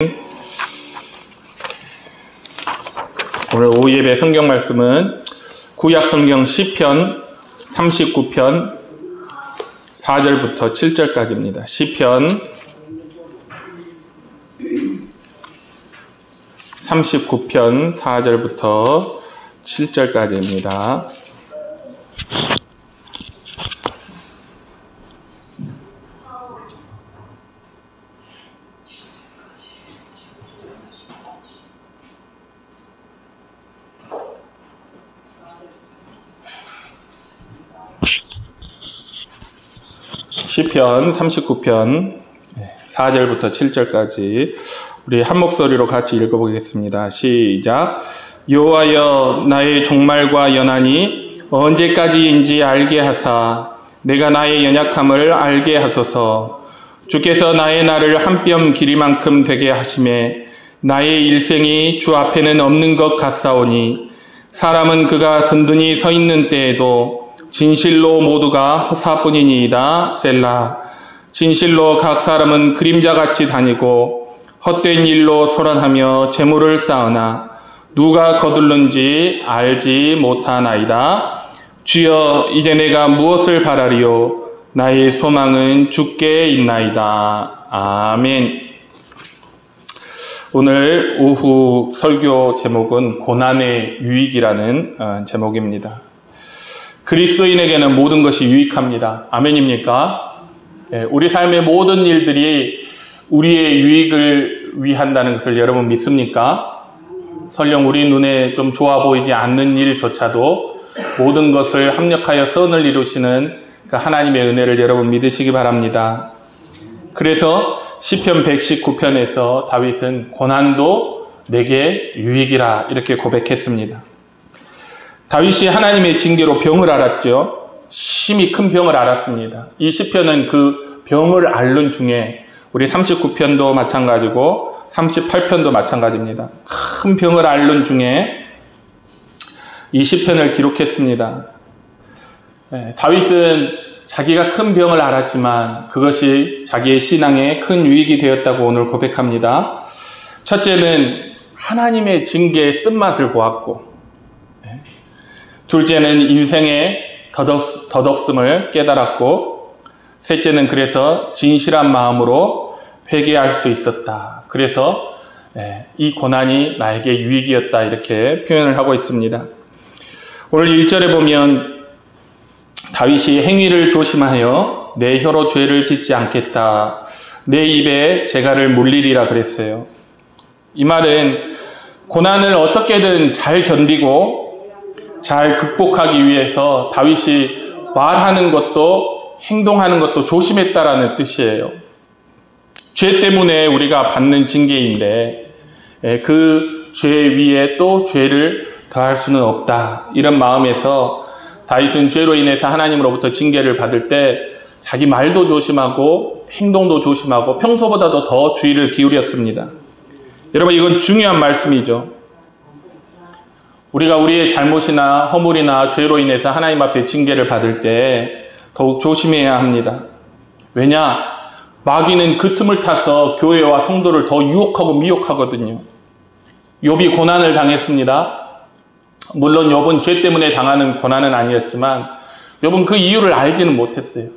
오늘 오후 예배 성경 말씀은 구약 성경 시편 39편 4절부터 7절까지입니다. 시편 39편 4절부터 7절까지입니다. 시편 39편 4절부터 7절까지 우리 한 목소리로 같이 읽어보겠습니다. 시작. 여호와여, 나의 종말과 연한이 언제까지인지 알게 하사 내가 나의 연약함을 알게 하소서. 주께서 나의 날을 한 뼘 길이만큼 되게 하심에 나의 일생이 주 앞에는 없는 것 같사오니 사람은 그가 든든히 서 있는 때에도 진실로 모두가 허사뿐이니이다. 셀라. 진실로 각 사람은 그림자같이 다니고 헛된 일로 소란하며 재물을 쌓으나 누가 거둘는지 알지 못하나이다. 주여, 이제 내가 무엇을 바라리요? 나의 소망은 주께 있나이다. 아멘. 오늘 오후 설교 제목은 고난의 유익이라는 제목입니다. 그리스도인에게는 모든 것이 유익합니다. 아멘입니까? 우리 삶의 모든 일들이 우리의 유익을 위한다는 것을 여러분 믿습니까? 설령 우리 눈에 좀 좋아 보이지 않는 일조차도 모든 것을 합력하여 선을 이루시는 그 하나님의 은혜를 여러분 믿으시기 바랍니다. 그래서 시편 119편에서 다윗은 고난도 내게 유익이라 이렇게 고백했습니다. 다윗이 하나님의 징계로 병을 앓았죠. 심히 큰 병을 앓았습니다. 이 시편은 그 병을 앓는 중에 우리 39편도 마찬가지고 38편도 마찬가지입니다. 큰 병을 앓는 중에 이 시편을 기록했습니다. 다윗은 자기가 큰 병을 앓았지만 그것이 자기의 신앙에 큰 유익이 되었다고 오늘 고백합니다. 첫째는 하나님의 징계의 쓴맛을 보았고, 둘째는 인생의 덧없음을 깨달았고, 셋째는 그래서 진실한 마음으로 회개할 수 있었다. 그래서 이 고난이 나에게 유익이었다 이렇게 표현을 하고 있습니다. 오늘 1절에 보면 다윗이 행위를 조심하여 내 혀로 죄를 짓지 않겠다. 내 입에 재갈을 물리리라 그랬어요. 이 말은 고난을 어떻게든 잘 견디고 잘 극복하기 위해서 다윗이 말하는 것도 행동하는 것도 조심했다라는 뜻이에요. 죄 때문에 우리가 받는 징계인데 그 죄 위에 또 죄를 더할 수는 없다. 이런 마음에서 다윗은 죄로 인해서 하나님으로부터 징계를 받을 때 자기 말도 조심하고 행동도 조심하고 평소보다도 더 주의를 기울였습니다. 여러분, 이건 중요한 말씀이죠. 우리가 우리의 잘못이나 허물이나 죄로 인해서 하나님 앞에 징계를 받을 때 더욱 조심해야 합니다. 왜냐? 마귀는 그 틈을 타서 교회와 성도를 더 유혹하고 미혹하거든요. 욥이 고난을 당했습니다. 물론 욥은 죄 때문에 당하는 고난은 아니었지만 욥은 그 이유를 알지는 못했어요.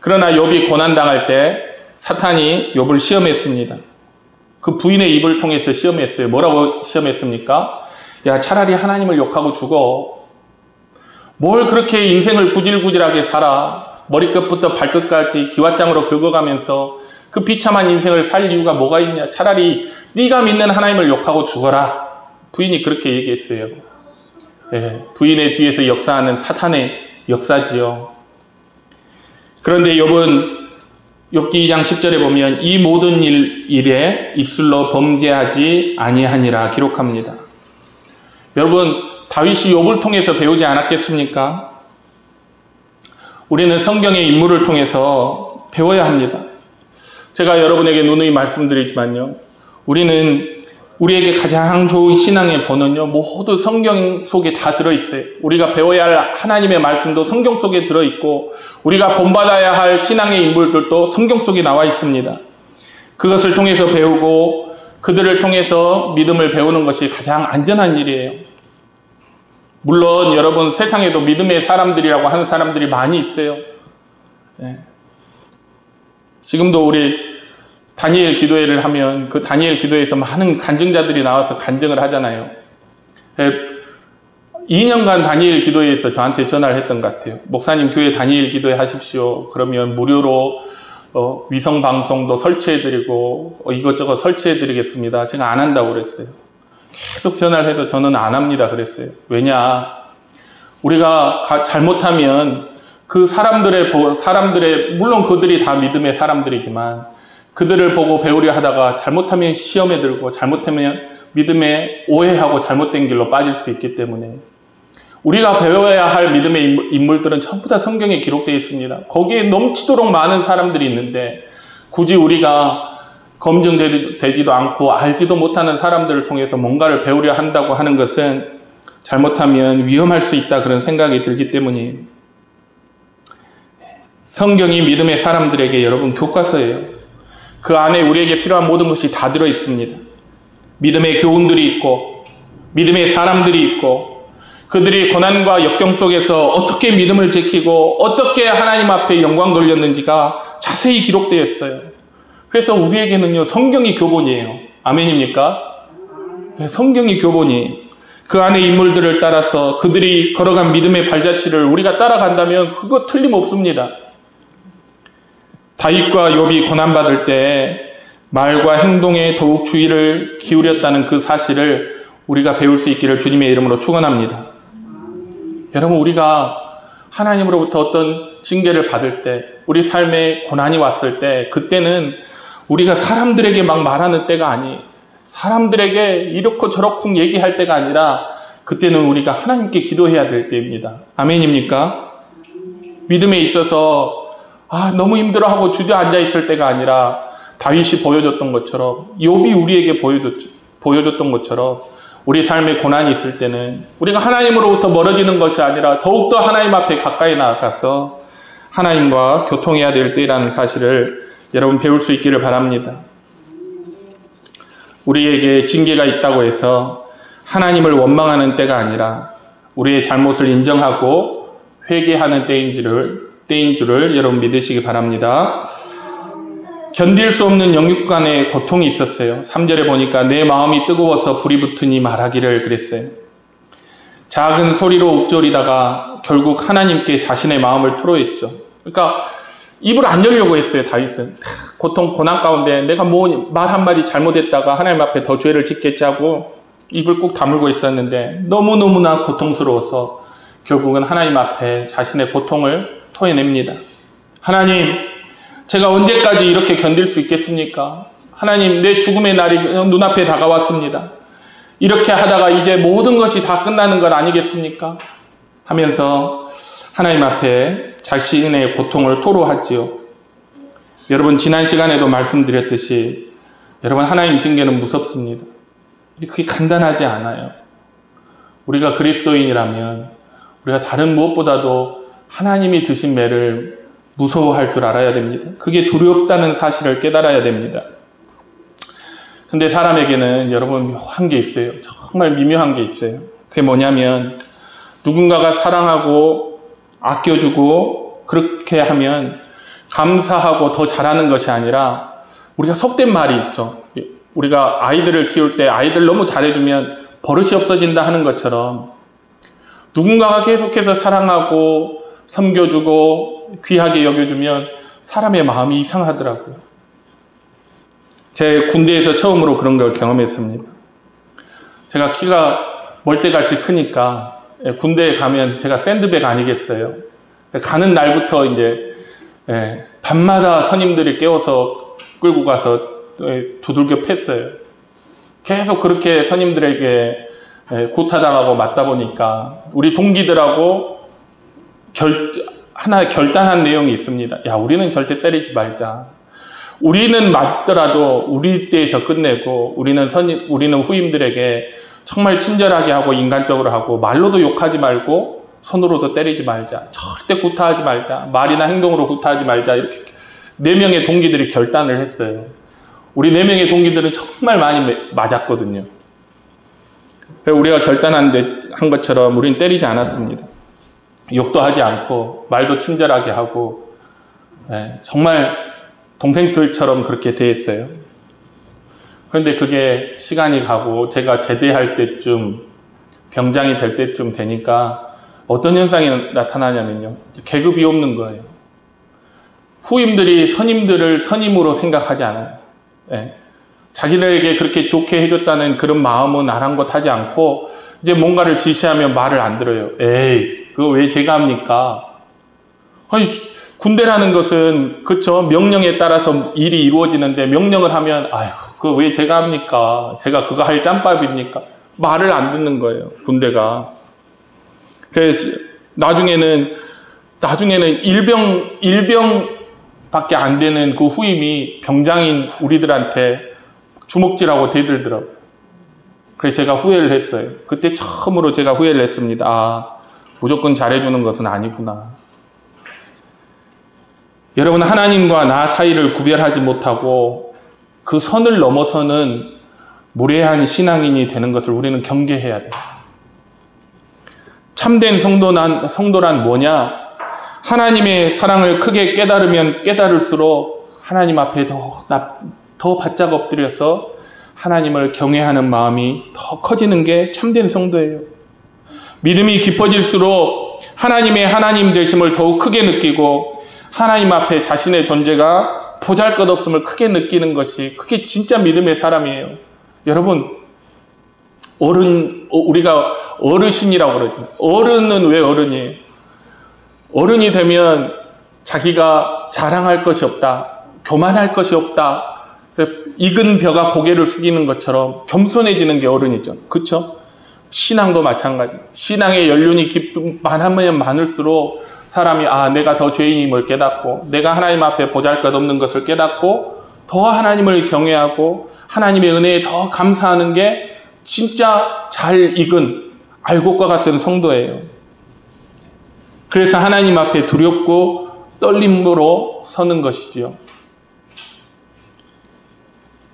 그러나 욥이 고난당할 때 사탄이 욥을 시험했습니다. 그 부인의 입을 통해서 시험했어요. 뭐라고 시험했습니까? 야, 차라리 하나님을 욕하고 죽어. 뭘 그렇게 인생을 구질구질하게 살아. 머리끝부터 발끝까지 기왓장으로 긁어가면서 그 비참한 인생을 살 이유가 뭐가 있냐. 차라리 네가 믿는 하나님을 욕하고 죽어라. 부인이 그렇게 얘기했어요. 부인의 뒤에서 역사하는 사탄의 역사지요. 그런데 욥은 욥기 2장 10절에 보면 이 모든 일에 입술로 범죄하지 아니하니라 기록합니다. 여러분, 다윗이 욥을 통해서 배우지 않았겠습니까? 우리는 성경의 인물을 통해서 배워야 합니다. 제가 여러분에게 누누이 말씀드리지만요, 우리에게 가장 좋은 신앙의 본은요, 모두 성경 속에 다 들어있어요. 우리가 배워야 할 하나님의 말씀도 성경 속에 들어있고, 우리가 본받아야 할 신앙의 인물들도 성경 속에 나와 있습니다. 그것을 통해서 배우고 그들을 통해서 믿음을 배우는 것이 가장 안전한 일이에요. 물론 여러분 세상에도 믿음의 사람들이라고 하는 사람들이 많이 있어요. 네. 지금도 우리 다니엘 기도회를 하면 그 다니엘 기도회에서 많은 간증자들이 나와서 간증을 하잖아요. 2년간 다니엘 기도회에서 저한테 전화를 했던 것 같아요. 목사님 교회 다니엘 기도회 하십시오. 그러면 무료로 위성방송도 설치해드리고 이것저것 설치해드리겠습니다. 제가 안 한다고 그랬어요. 계속 전화를 해도 저는 안 합니다 그랬어요. 왜냐? 우리가 잘못하면 그 사람들의 물론 그들이 다 믿음의 사람들이지만 그들을 보고 배우려 하다가 잘못하면 시험에 들고 잘못하면 믿음에 오해하고 잘못된 길로 빠질 수 있기 때문에 우리가 배워야 할 믿음의 인물들은 전부 다 성경에 기록되어 있습니다. 거기에 넘치도록 많은 사람들이 있는데 굳이 우리가 검증되지도 않고 알지도 못하는 사람들을 통해서 뭔가를 배우려 한다고 하는 것은 잘못하면 위험할 수 있다 그런 생각이 들기 때문이에요. 성경이 믿음의 사람들에게 여러분 교과서예요. 그 안에 우리에게 필요한 모든 것이 다 들어 있습니다. 믿음의 교훈들이 있고 믿음의 사람들이 있고 그들이 고난과 역경 속에서 어떻게 믿음을 지키고 어떻게 하나님 앞에 영광 돌렸는지가 자세히 기록되어 있어요. 그래서 우리에게는요 성경이 교본이에요. 아멘입니까? 성경이 교본이에요. 그 안에 인물들을 따라서 그들이 걸어간 믿음의 발자취를 우리가 따라간다면 그거 틀림없습니다. 다윗과 욥이 고난받을 때 말과 행동에 더욱 주의를 기울였다는 그 사실을 우리가 배울 수 있기를 주님의 이름으로 축원합니다. 여러분 우리가 하나님으로부터 어떤 징계를 받을 때 우리 삶에 고난이 왔을 때 그때는 우리가 사람들에게 막 말하는 때가 아니에요. 사람들에게 이렇고 저렇고 얘기할 때가 아니라 그때는 우리가 하나님께 기도해야 될 때입니다. 아멘입니까? 믿음에 있어서 너무 힘들어하고 주저앉아 있을 때가 아니라 다윗이 보여줬던 것처럼 욥이 우리에게 보여줬던 것처럼 우리 삶에 고난이 있을 때는 우리가 하나님으로부터 멀어지는 것이 아니라 더욱더 하나님 앞에 가까이 나아가서 하나님과 교통해야 될 때라는 사실을 여러분 배울 수 있기를 바랍니다. 우리에게 징계가 있다고 해서 하나님을 원망하는 때가 아니라 우리의 잘못을 인정하고 회개하는 때인 줄을 여러분 믿으시기 바랍니다. 견딜 수 없는 영육간의 고통이 있었어요. 3절에 보니까 내 마음이 뜨거워서 불이 붙으니 말하기를 그랬어요. 작은 소리로 읊조리다가 결국 하나님께 자신의 마음을 토로했죠. 그러니까 입을 안 열려고 했어요. 다윗은 고난 가운데 내가 뭐 말 한마디 잘못했다가 하나님 앞에 더 죄를 짓겠지 하고 입을 꾹 다물고 있었는데 너무너무나 고통스러워서 결국은 하나님 앞에 자신의 고통을 토해냅니다. 하나님, 제가 언제까지 이렇게 견딜 수 있겠습니까? 하나님, 내 죽음의 날이 눈앞에 다가왔습니다. 이렇게 하다가 이제 모든 것이 다 끝나는 것 아니겠습니까? 하면서 하나님 앞에 자신의 고통을 토로하지요. 여러분, 지난 시간에도 말씀드렸듯이 여러분, 하나님 징계는 무섭습니다. 그게 간단하지 않아요. 우리가 그리스도인이라면 우리가 다른 무엇보다도 하나님이 드신 매를 무서워할 줄 알아야 됩니다. 그게 두렵다는 사실을 깨달아야 됩니다. 근데 사람에게는 여러분 묘한 게 있어요. 정말 미묘한 게 있어요. 그게 뭐냐면 누군가가 사랑하고 아껴주고 그렇게 하면 감사하고 더 잘하는 것이 아니라 우리가 속된 말이 있죠. 우리가 아이들을 키울 때 아이들 너무 잘해주면 버릇이 없어진다 하는 것처럼 누군가가 계속해서 사랑하고 섬겨주고 귀하게 여겨주면 사람의 마음이 이상하더라고요. 제 군대에서 처음으로 그런 걸 경험했습니다. 제가 키가 멀대같이 크니까 군대에 가면 제가 샌드백 아니겠어요. 가는 날부터 이제 밤마다 선임들이 깨워서 끌고 가서 두들겨 팼어요. 계속 그렇게 선임들에게 구타당하고 맞다 보니까 우리 동기들하고 하나 결단한 내용이 있습니다. 야, 우리는 절대 때리지 말자. 우리는 맞더라도 우리 때에서 끝내고 우리는 후임들에게 정말 친절하게 하고 인간적으로 하고 말로도 욕하지 말고 손으로도 때리지 말자. 절대 구타하지 말자. 말이나 행동으로 구타하지 말자. 이렇게 4명의 동기들이 결단을 했어요. 우리 4명의 동기들은 정말 많이 맞았거든요. 우리가 결단한 것처럼 우리는 때리지 않았습니다. 욕도 하지 않고 말도 친절하게 하고 정말 동생들처럼 그렇게 대했어요. 그런데 그게 시간이 가고 제가 제대할 때쯤, 병장이 될 때쯤 되니까 어떤 현상이 나타나냐면요, 계급이 없는 거예요. 후임들이 선임들을 선임으로 생각하지 않아요. 자기들에게 그렇게 좋게 해줬다는 그런 마음은 아랑곳하지 않고 이제 뭔가를 지시하면 말을 안 들어요. 에이, 그거 왜 제가 합니까? 아니, 군대라는 것은 그쵸, 명령에 따라서 일이 이루어지는데 명령을 하면 아휴, 그거 왜 제가 합니까? 제가 그거 할 짬밥입니까? 말을 안 듣는 거예요, 군대가. 그래서 나중에는 일병밖에 안 되는 그 후임이 병장인 우리들한테 주먹질하고 대들더라고요. 그래서 제가 후회를 했어요. 그때 처음으로 제가 후회를 했습니다. 아, 무조건 잘해주는 것은 아니구나. 여러분, 하나님과 나 사이를 구별하지 못하고 그 선을 넘어서는 무례한 신앙인이 되는 것을 우리는 경계해야 돼요. 참된 성도란 뭐냐? 하나님의 사랑을 크게 깨달으면 깨달을수록 하나님 앞에 더 바짝 엎드려서 하나님을 경외하는 마음이 더 커지는 게 참된 성도예요. 믿음이 깊어질수록 하나님의 하나님 되심을 더욱 크게 느끼고 하나님 앞에 자신의 존재가 보잘것없음을 크게 느끼는 것이, 그게 진짜 믿음의 사람이에요. 여러분, 우리가 어르신이라고 그러죠. 어른은 왜 어른이에요? 어른이 되면 자기가 자랑할 것이 없다, 교만할 것이 없다, 익은 벼가 고개를 숙이는 것처럼 겸손해지는 게 어른이죠. 그렇죠? 신앙도 마찬가지. 신앙의 연륜이 많으면 많을수록 사람이 내가 더 죄인임을 깨닫고 내가 하나님 앞에 보잘것없는 것을 깨닫고 더 하나님을 경외하고 하나님의 은혜에 더 감사하는 게 진짜 잘 익은 알곡과 같은 성도예요. 그래서 하나님 앞에 두렵고 떨림으로 서는 것이지요.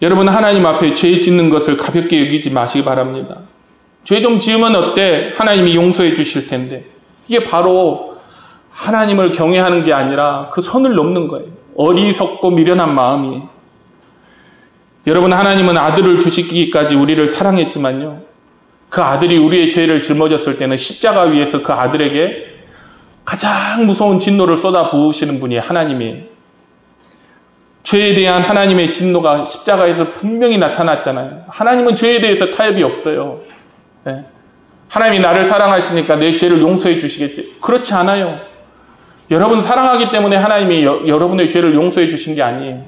여러분, 하나님 앞에 죄 짓는 것을 가볍게 여기지 마시기 바랍니다. 죄 좀 지으면 어때? 하나님이 용서해 주실 텐데. 이게 바로 하나님을 경외하는 게 아니라 그 선을 넘는 거예요. 어리석고 미련한 마음이. 여러분, 하나님은 아들을 주시기까지 우리를 사랑했지만요, 그 아들이 우리의 죄를 짊어졌을 때는 십자가 위에서 그 아들에게 가장 무서운 진노를 쏟아 부으시는 분이 하나님이에요. 죄에 대한 하나님의 진노가 십자가에서 분명히 나타났잖아요. 하나님은 죄에 대해서 타협이 없어요. 하나님이 나를 사랑하시니까 내 죄를 용서해 주시겠지. 그렇지 않아요. 여러분 사랑하기 때문에 하나님이 여러분의 죄를 용서해 주신 게 아니에요.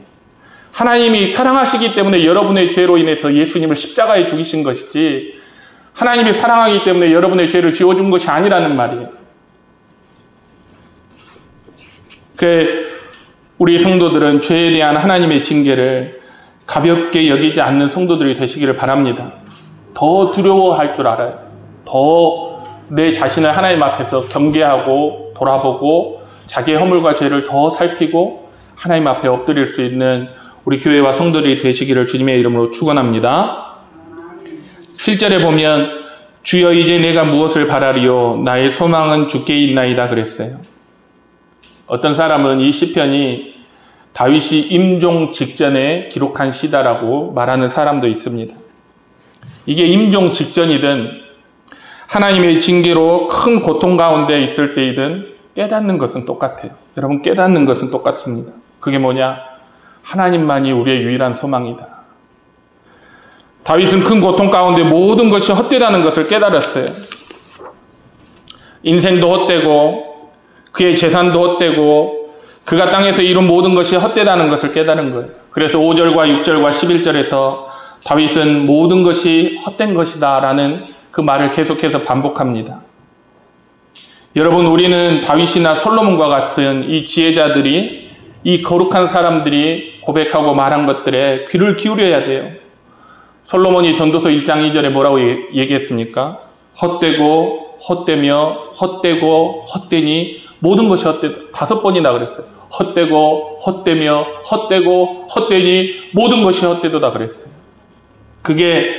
하나님이 사랑하시기 때문에 여러분의 죄로 인해서 예수님을 십자가에 죽이신 것이지, 하나님이 사랑하기 때문에 여러분의 죄를 지워준 것이 아니라는 말이에요. 우리 성도들은 죄에 대한 하나님의 징계를 가볍게 여기지 않는 성도들이 되시기를 바랍니다. 더 두려워할 줄 알아요. 더 내 자신을 하나님 앞에서 경계하고 돌아보고 자기의 허물과 죄를 더 살피고 하나님 앞에 엎드릴 수 있는 우리 교회와 성도들이 되시기를 주님의 이름으로 축원합니다. 7절에 보면 주여 이제 내가 무엇을 바라리요? 나의 소망은 주께 있나이다 그랬어요. 어떤 사람은 이 시편이 다윗이 임종 직전에 기록한 시다라고 말하는 사람도 있습니다. 이게 임종 직전이든 하나님의 징계로 큰 고통 가운데 있을 때이든 깨닫는 것은 똑같아요. 여러분, 깨닫는 것은 똑같습니다. 그게 뭐냐? 하나님만이 우리의 유일한 소망이다. 다윗은 큰 고통 가운데 모든 것이 헛되다는 것을 깨달았어요. 인생도 헛되고 그의 재산도 헛되고 그가 땅에서 이룬 모든 것이 헛되다는 것을 깨달은 거예요. 그래서 5절과 6절과 11절에서 다윗은 모든 것이 헛된 것이다 라는 그 말을 계속해서 반복합니다. 여러분, 우리는 다윗이나 솔로몬과 같은 이 지혜자들이, 이 거룩한 사람들이 고백하고 말한 것들에 귀를 기울여야 돼요. 솔로몬이 전도서 1장 2절에 뭐라고 얘기했습니까? 헛되고 헛되며 헛되고 헛되니 모든 것이 헛되다. 5번이나 그랬어요. 헛되고 헛되며 헛되고 헛되니 모든 것이 헛되도다 그랬어요. 그게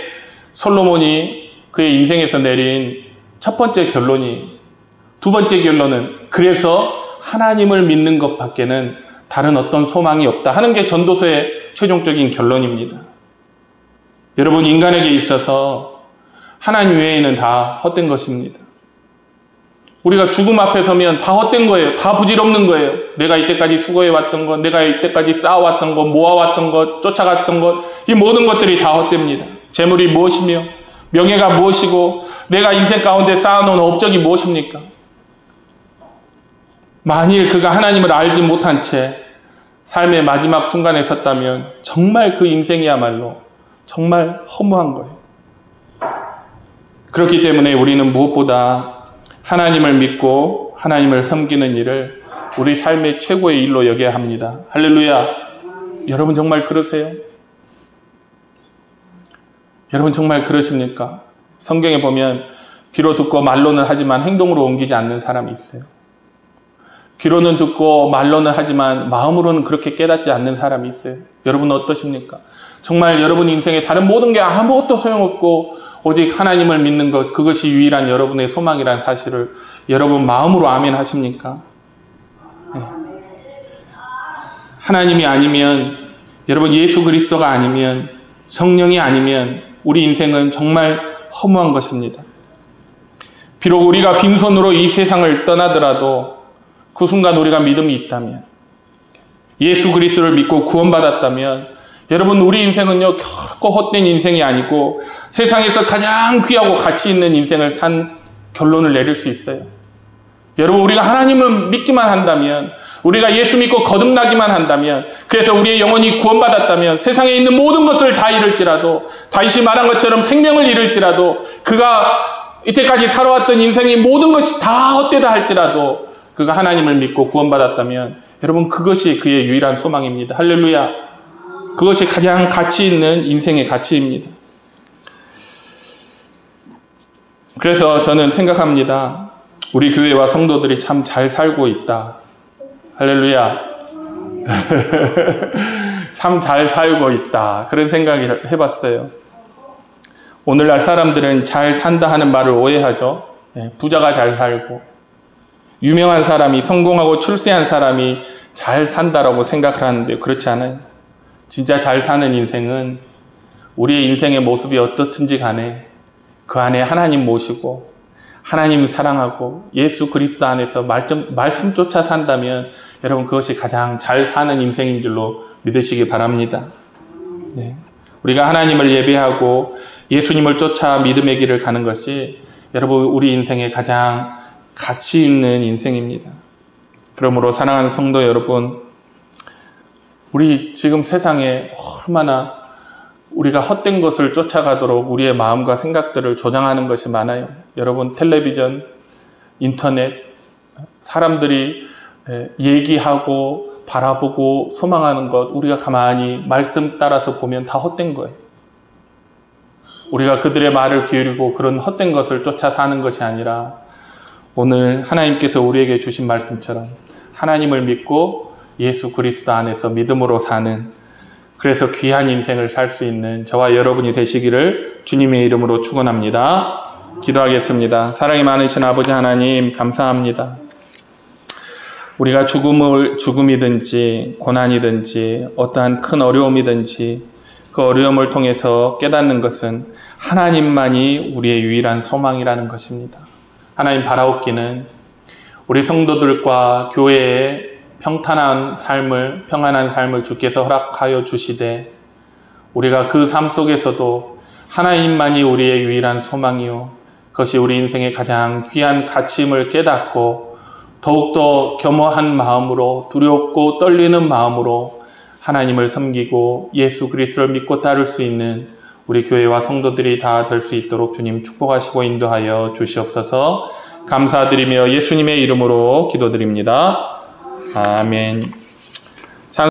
솔로몬이 그의 인생에서 내린 첫 번째 결론이, 두 번째 결론은 그래서 하나님을 믿는 것밖에는 다른 어떤 소망이 없다 하는 게 전도서의 최종적인 결론입니다. 여러분, 인간에게 있어서 하나님 외에는 다 헛된 것입니다. 우리가 죽음 앞에 서면 다 헛된 거예요. 다 부질없는 거예요. 내가 이때까지 수고해왔던 것, 내가 이때까지 쌓아왔던 것, 모아왔던 것, 쫓아갔던 것, 이 모든 것들이 다 헛됩니다. 재물이 무엇이며 명예가 무엇이고 내가 인생 가운데 쌓아놓은 업적이 무엇입니까? 만일 그가 하나님을 알지 못한 채 삶의 마지막 순간에 섰다면 정말 그 인생이야말로 정말 허무한 거예요. 그렇기 때문에 우리는 무엇보다 하나님을 믿고 하나님을 섬기는 일을 우리 삶의 최고의 일로 여겨야 합니다. 할렐루야. 여러분 정말 그러세요? 여러분 정말 그러십니까? 성경에 보면 귀로 듣고 말로는 하지만 행동으로 옮기지 않는 사람이 있어요. 귀로는 듣고 말로는 하지만 마음으로는 그렇게 깨닫지 않는 사람이 있어요. 여러분은 어떠십니까? 정말 여러분 인생에 다른 모든 게 아무것도 소용없고 오직 하나님을 믿는 것, 그것이 유일한 여러분의 소망이라는 사실을 여러분 마음으로 아멘 하십니까? 네. 하나님이 아니면, 여러분 예수 그리스도가 아니면, 성령이 아니면 우리 인생은 정말 허무한 것입니다. 비록 우리가 빈손으로 이 세상을 떠나더라도 그 순간 우리가 믿음이 있다면, 예수 그리스도를 믿고 구원받았다면 여러분 우리 인생은요 결코 헛된 인생이 아니고 세상에서 가장 귀하고 가치 있는 인생을 산 결론을 내릴 수 있어요. 여러분 우리가 하나님을 믿기만 한다면, 우리가 예수 믿고 거듭나기만 한다면, 그래서 우리의 영혼이 구원받았다면 세상에 있는 모든 것을 다 잃을지라도, 다윗이 말한 것처럼 생명을 잃을지라도, 그가 이때까지 살아왔던 인생의 모든 것이 다 헛되다 할지라도 그가 하나님을 믿고 구원받았다면 여러분 그것이 그의 유일한 소망입니다. 할렐루야. 그것이 가장 가치 있는 인생의 가치입니다. 그래서 저는 생각합니다. 우리 교회와 성도들이 참 잘 살고 있다. 할렐루야. 참 잘 살고 있다. 그런 생각을 해봤어요. 오늘날 사람들은 잘 산다 하는 말을 오해하죠. 부자가 잘 살고 유명한 사람이, 성공하고 출세한 사람이 잘 산다라고 생각을 하는데 그렇지 않아요. 진짜 잘 사는 인생은 우리의 인생의 모습이 어떻든지 간에 그 안에 하나님 모시고 하나님 사랑하고 예수 그리스도 안에서 말씀 쫓아 산다면 여러분 그것이 가장 잘 사는 인생인 줄로 믿으시기 바랍니다. 네. 우리가 하나님을 예배하고 예수님을 쫓아 믿음의 길을 가는 것이 여러분 우리 인생의 가장 가치 있는 인생입니다. 그러므로 사랑하는 성도 여러분, 우리 지금 세상에 얼마나 우리가 헛된 것을 쫓아가도록 우리의 마음과 생각들을 조장하는 것이 많아요. 여러분 텔레비전, 인터넷, 사람들이 얘기하고 바라보고 소망하는 것, 우리가 가만히 말씀 따라서 보면 다 헛된 거예요. 우리가 그들의 말을 기울이고 그런 헛된 것을 쫓아 사는 것이 아니라 오늘 하나님께서 우리에게 주신 말씀처럼 하나님을 믿고 예수 그리스도 안에서 믿음으로 사는, 그래서 귀한 인생을 살 수 있는 저와 여러분이 되시기를 주님의 이름으로 축원합니다. 기도하겠습니다. 사랑이 많으신 아버지 하나님 감사합니다. 우리가 죽음이든지 고난이든지 어떠한 큰 어려움이든지 그 어려움을 통해서 깨닫는 것은 하나님만이 우리의 유일한 소망이라는 것입니다. 하나님 바라옵기는 우리 성도들과 교회에 평안한 삶을 주께서 허락하여 주시되 우리가 그 삶 속에서도 하나님만이 우리의 유일한 소망이요 그것이 우리 인생의 가장 귀한 가치임을 깨닫고 더욱더 겸허한 마음으로 두렵고 떨리는 마음으로 하나님을 섬기고 예수 그리스도를 믿고 따를 수 있는 우리 교회와 성도들이 다 될 수 있도록 주님 축복하시고 인도하여 주시옵소서. 감사드리며 예수님의 이름으로 기도드립니다. 아멘.